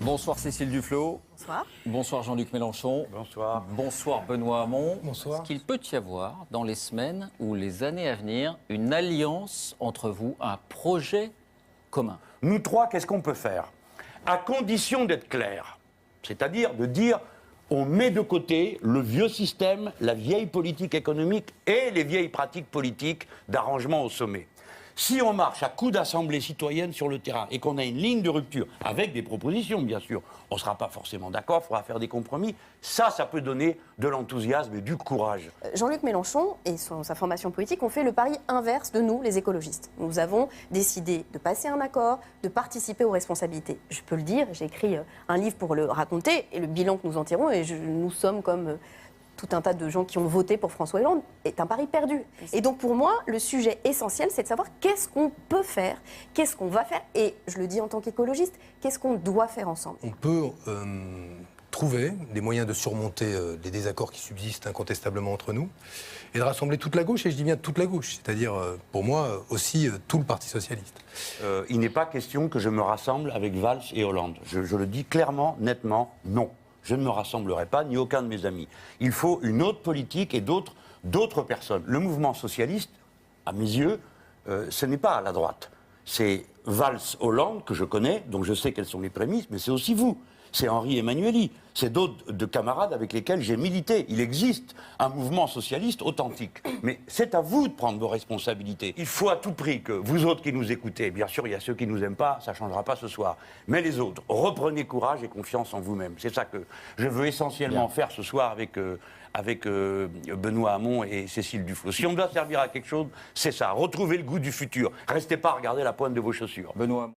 Bonsoir Cécile Duflot. Bonsoir. Bonsoir Jean-Luc Mélenchon. Bonsoir. Bonsoir Benoît Hamon. Bonsoir. Est-ce qu'il peut y avoir, dans les semaines ou les années à venir, une alliance entre vous, un projet commun? Nous trois, qu'est-ce qu'on peut faire? À condition d'être clair, c'est-à-dire de dire on met de côté le vieux système, la vieille politique économique et les vieilles pratiques politiques d'arrangement au sommet. Si on marche à coups d'assemblée citoyenne sur le terrain et qu'on a une ligne de rupture, avec des propositions bien sûr, on ne sera pas forcément d'accord, il faudra faire des compromis, ça peut donner de l'enthousiasme et du courage. Jean-Luc Mélenchon et sa formation politique ont fait le pari inverse de nous, les écologistes. Nous avons décidé de passer un accord, de participer aux responsabilités. Je peux le dire, j'ai écrit un livre pour le raconter, et le bilan que nous en tirons, et nous sommes comme tout un tas de gens qui ont voté pour François Hollande, est un pari perdu. Et donc pour moi, le sujet essentiel, c'est de savoir qu'est-ce qu'on peut faire, qu'est-ce qu'on va faire, et je le dis en tant qu'écologiste, qu'est-ce qu'on doit faire ensemble. On peut trouver des moyens de surmonter les désaccords qui subsistent incontestablement entre nous et de rassembler toute la gauche, et je dis bien toute la gauche, c'est-à-dire pour moi aussi tout le Parti socialiste. Il n'est pas question que je me rassemble avec Valls et Hollande. Je le dis clairement, nettement, non. Je ne me rassemblerai pas, ni aucun de mes amis. Il faut une autre politique et d'autres personnes. Le mouvement socialiste, à mes yeux, ce n'est pas à la droite. C'est Valls-Hollande, que je connais, donc je sais quelles sont les prémices, mais c'est aussi vous. C'est Henri Emmanuelli, c'est d'autres de camarades avec lesquels j'ai milité. Il existe un mouvement socialiste authentique. Mais c'est à vous de prendre vos responsabilités. Il faut à tout prix que vous autres qui nous écoutez, bien sûr il y a ceux qui ne nous aiment pas, ça ne changera pas ce soir, mais les autres, reprenez courage et confiance en vous-même. C'est ça que je veux essentiellement faire ce soir avec Benoît Hamon et Cécile Duflot. Si on doit servir à quelque chose, c'est ça, retrouver le goût du futur. Restez pas à regarder la pointe de vos chaussures. Benoît Hamon.